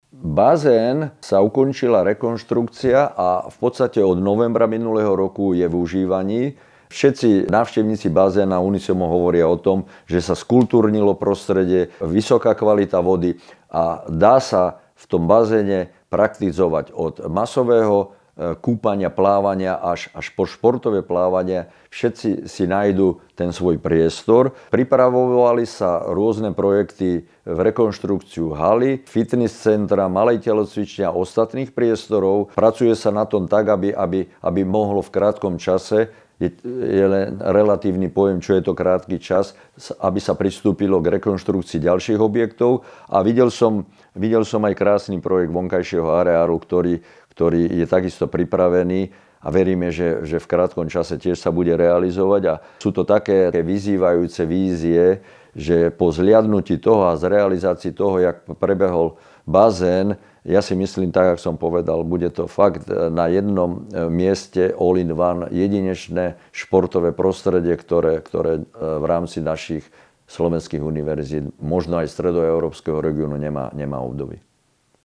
Bazén sa ukončila rekonštrukcia a v podstate od novembra minulého roku je v užívaní. Všetci návštevníci bazéna unisomo hovoria o tom, že sa skultúrnilo prostredie, vysoká kvalita vody a dá sa v tom bazéne praktizovať od masového kúpania, plávania až po športové plávanie. Všetci si nájdu ten svoj priestor. Pripravovali sa rôzne projekty v rekonštrukciu haly, fitness centra, malej telocvične a ostatných priestorov. Pracuje sa na tom tak, aby mohlo v krátkom čase, je len relatívny pojem, čo je to krátky čas, aby sa pristúpilo k rekonštrukcii ďalších objektov. A videl som aj krásny projekt vonkajšieho areálu, ktorý je takisto pripravený a veríme, že v krátkom čase tiež sa bude realizovať. A sú to také vyzývajúce vízie, že po zliadnutí toho a z realizácii toho, jak prebehol bazén, ja si myslím, tak, ako som povedal, bude to fakt na jednom mieste all in one jedinečné športové prostredie, ktoré v rámci našich slovenských univerzít, možno aj stredoeurópskeho regiónu nemá obdoby.